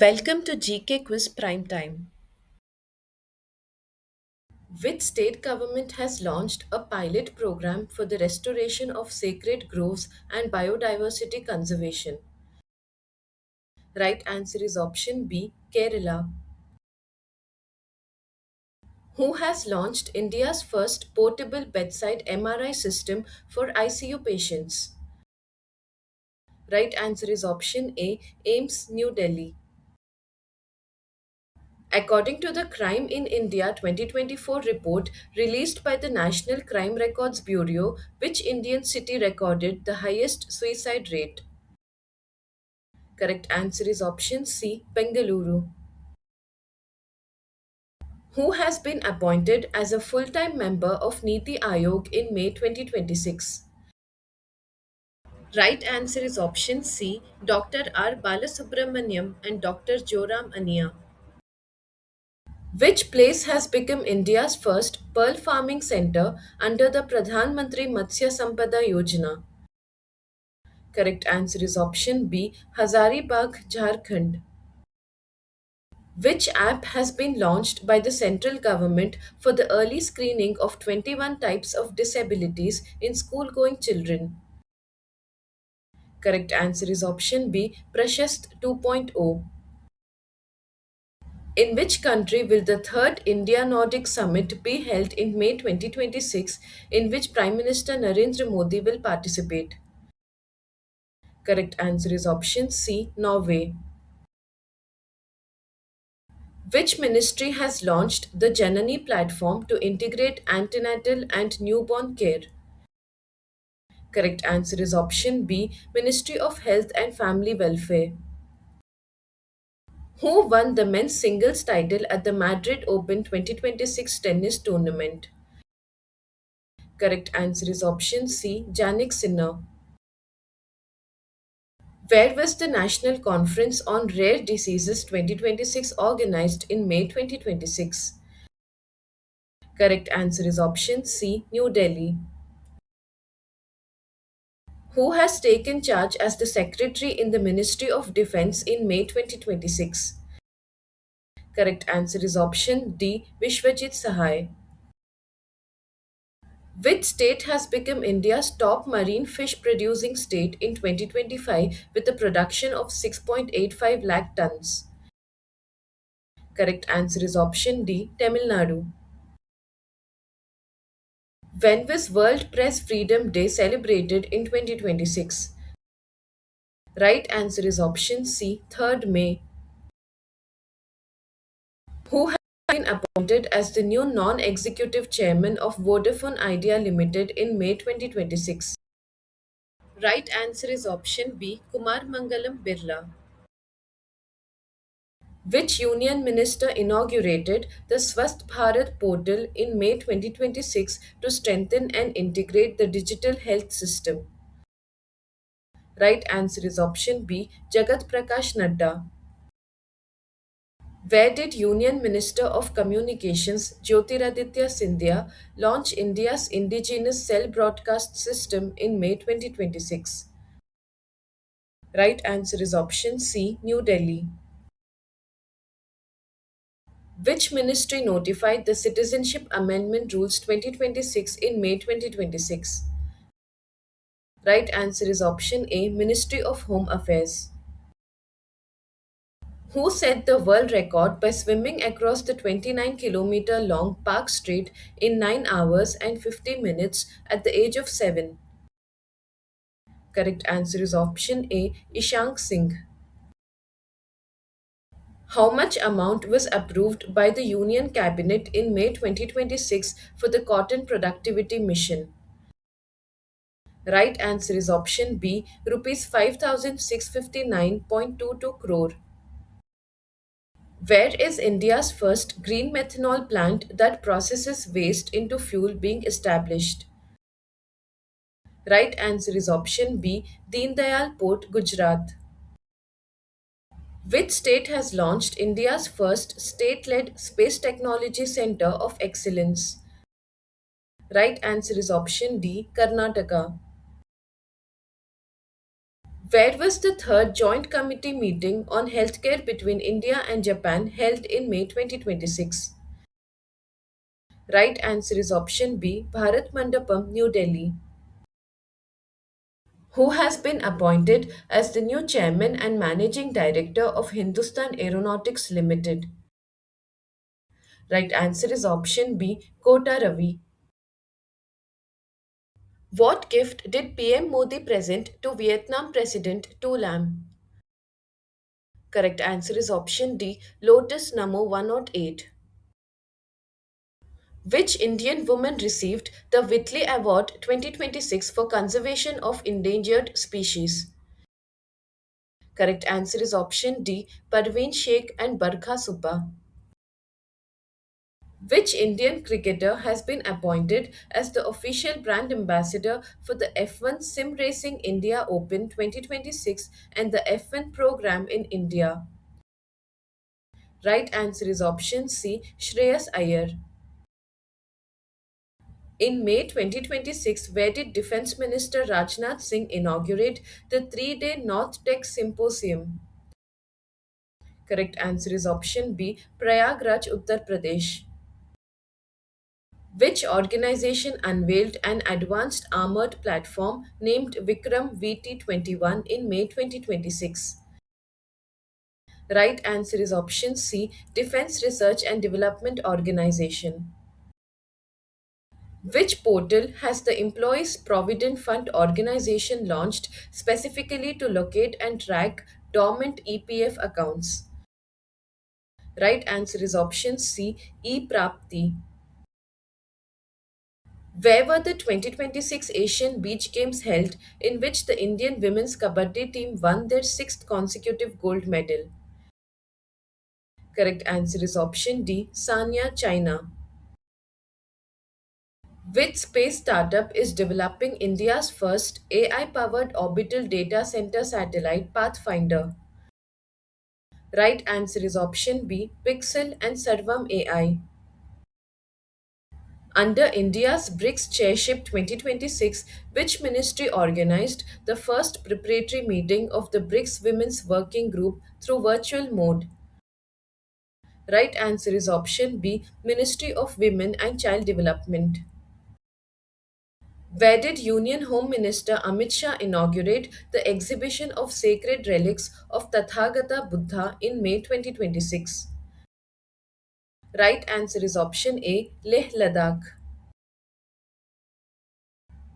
Welcome to GK Quiz Prime Time. Which state government has launched a pilot program for the restoration of sacred groves and biodiversity conservation? Right answer is option B, Kerala. Who has launched India's first portable bedside MRI system for ICU patients? Right answer is option A, AIMS New Delhi. According to the Crime in India 2024 report released by the National Crime Records Bureau, which Indian city recorded the highest suicide rate? Correct answer is option C, Bengaluru. Who has been appointed as a full time member of Niti Aayog in May 2026? Right answer is option C, Dr. R. Balasubramaniam and Dr. Joram Ania. Which place has become India's first pearl farming center under the Pradhan Mantri Matsya Sampada Yojana? Correct answer is option B, Hazaribagh, Jharkhand. Which app has been launched by the central government for the early screening of 21 types of disabilities in school going children? Correct answer is option B, Prashast 2.0. In which country will the third India Nordic Summit be held in May 2026, in which Prime Minister Narendra Modi will participate? Correct answer is option C, Norway. Which ministry has launched the Janani platform to integrate antenatal and newborn care? Correct answer is option B, Ministry of Health and Family Welfare. Who won the men's singles title at the Madrid Open 2026 tennis tournament? Correct answer is option C, Jannik Sinner. Where was the National Conference on Rare Diseases 2026 organized in May 2026? Correct answer is option C, New Delhi. Who has taken charge as the Secretary in the Ministry of Defense in May 2026? Correct answer is option D, Vishwajit Sahai. Which state has become India's top marine fish producing state in 2025 with a production of 6.85 lakh tons? Correct answer is option D, Tamil Nadu. When was World Press Freedom Day celebrated in 2026? Right answer is option C, 3rd May. Who has been appointed as the new non executive chairman of Vodafone Idea Limited in May 2026? Right answer is option B, Kumar Mangalam Birla. Which union minister inaugurated the Swasth Bharat portal in May 2026 to strengthen and integrate the digital health system? Right answer is option B, Jagat Prakash Nadda. Where did Union Minister of Communications Jyotiraditya Scindia launch India's indigenous cell broadcast system in May 2026? Right answer is option C, New Delhi. Which ministry notified the Citizenship Amendment Rules 2026 in May 2026? Right answer is option A, Ministry of Home Affairs. Who set the world record by swimming across the 29-kilometer long Park Strait in 9 hours and 50 minutes at the age of 7? Correct answer is option A, Ishank Singh. How much amount was approved by the Union Cabinet in May 2026 for the Cotton Productivity Mission? Right answer is option B, rupees 5659.22 crore. Where is India's first green methanol plant that processes waste into fuel being established? Right answer is option B, Deen Dayal Port, Gujarat. Which state has launched India's first state led space technology center of excellence? Right answer is option D, Karnataka. Where was the third Joint Committee meeting on healthcare between India and Japan held in May 2026? Right answer is option B, Bharat Mandapam, New Delhi. Who has been appointed as the new chairman and managing director of Hindustan Aeronautics Limited? Right answer is option B, Kota Ravi. What gift did PM Modi present to Vietnam President Tu Lam? Correct answer is option D, Lotus Namo 108. Which Indian woman received the Whitley Award 2026 for conservation of endangered species? Correct answer is option D, Parveen Sheikh and Barkha Subba. Which Indian cricketer has been appointed as the official brand ambassador for the F1 Sim Racing India Open 2026 and the F1 program in India? Right answer is option C, Shreyas Iyer. In May 2026, where did Defense Minister Rajnath Singh inaugurate the 3-day North Tech Symposium? Correct answer is option B, Prayagraj, Uttar Pradesh. Which organization unveiled an advanced armored platform named Vikram VT-21 in May 2026? Right answer is option C, Defense Research and Development Organization. Which portal has the Employees Provident Fund organization launched specifically to locate and track dormant EPF accounts? Right answer is option C, ePrapti. Where were the 2026 Asian Beach Games held in which the Indian women's kabaddi team won their sixth consecutive gold medal? Correct answer is option D, Sanya, China. Which space startup is developing India's first AI powered orbital data center satellite, Pathfinder? Right answer is option B, Pixel and Sarvam AI. Under India's BRICS Chairship 2026, which ministry organized the first preparatory meeting of the BRICS Women's Working Group through virtual mode? Right answer is option B, Ministry of Women and Child Development. Where did Union Home Minister Amit Shah inaugurate the exhibition of sacred relics of Tathagata Buddha in May 2026? Right answer is option A, Leh Ladakh.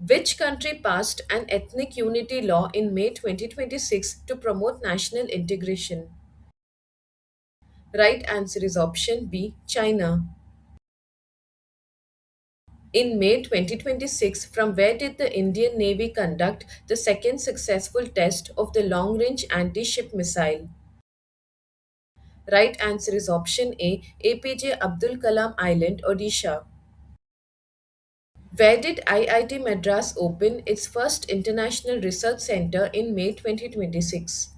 Which country passed an ethnic unity law in May 2026 to promote national integration? Right answer is option B, China. In May 2026, from where did the Indian Navy conduct the second successful test of the long range anti ship missile? Right answer is option A, APJ Abdul Kalam Island, Odisha. Where did IIT Madras open its first international research center in May 2026?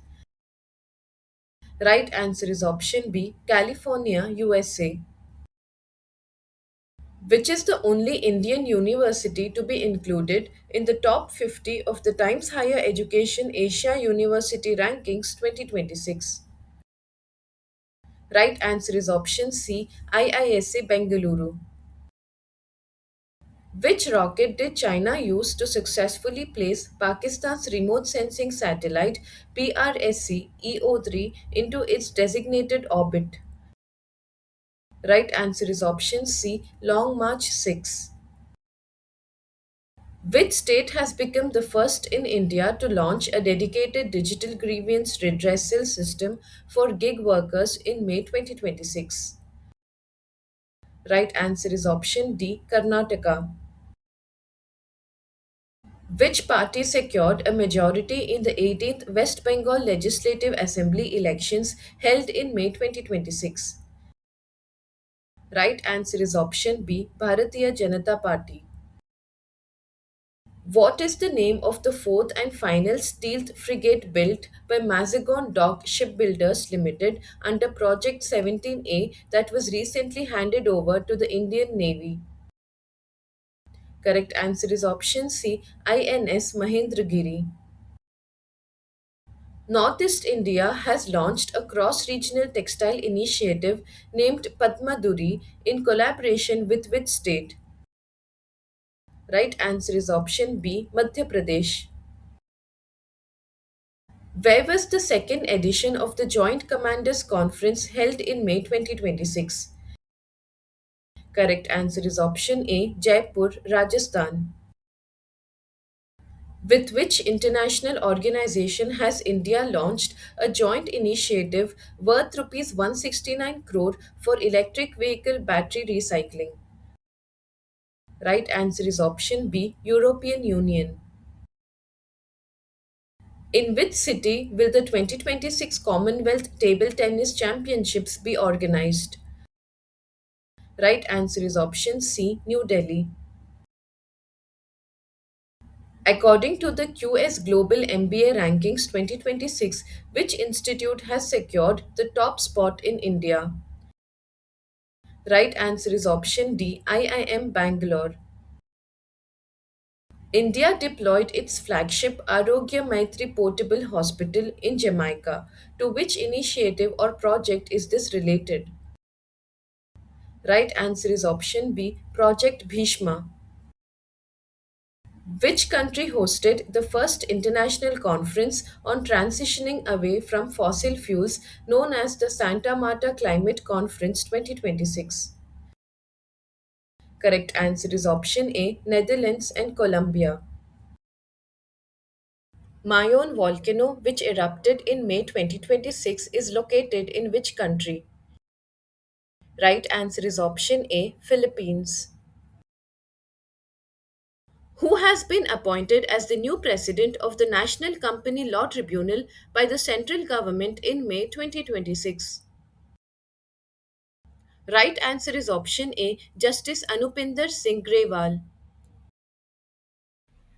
Right answer is option B, California, USA. Which is the only Indian university to be included in the top 50 of the Times Higher Education Asia University Rankings 2026? Right answer is option C, IISc Bengaluru. Which rocket did China use to successfully place Pakistan's remote sensing satellite PRSC EO3 into its designated orbit? Right answer is option C, Long March 6. Which state has become the first in India to launch a dedicated digital grievance redressal system for gig workers in May 2026? Right answer is option D, Karnataka. Which party secured a majority in the 18th West Bengal Legislative Assembly elections held in May 2026? Right answer is option B, Bharatiya Janata Party. What is the name of the fourth and final stealth frigate built by Mazagon Dock Shipbuilders Limited under Project 17A that was recently handed over to the Indian Navy? Correct answer is option C, INS Mahendragiri. Northeast India has launched a cross regional textile initiative named Padmaduri in collaboration with which state? Right answer is option B, Madhya Pradesh. Where was the second edition of the Joint Commanders Conference held in May 2026? Correct answer is option A, Jaipur, Rajasthan. With which international organization has India launched a joint initiative worth Rs 169 crore for electric vehicle battery recycling? Right answer is option B, European Union. In which city will the 2026 Commonwealth Table Tennis Championships be organized? Right answer is option C, New Delhi. According to the QS Global MBA Rankings 2026, which institute has secured the top spot in India? Right answer is option D, IIM Bangalore. India deployed its flagship Arogya Maitri Portable Hospital in Jamaica. To which initiative or project is this related? Right answer is option B, Project Bhishma. Which country hosted the first international conference on transitioning away from fossil fuels known as the Santa Marta Climate Conference 2026? Correct answer is option A, Netherlands and Colombia. Mayon volcano, which erupted in May 2026, is located in which country? Right answer is option A, Philippines. Who has been appointed as the new president of the National Company Law Tribunal by the central government in May 2026? Right answer is option A, Justice Anupinder Singh Grewal.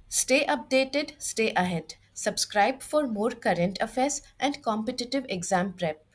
Stay updated, stay ahead. Subscribe for more current affairs and competitive exam prep.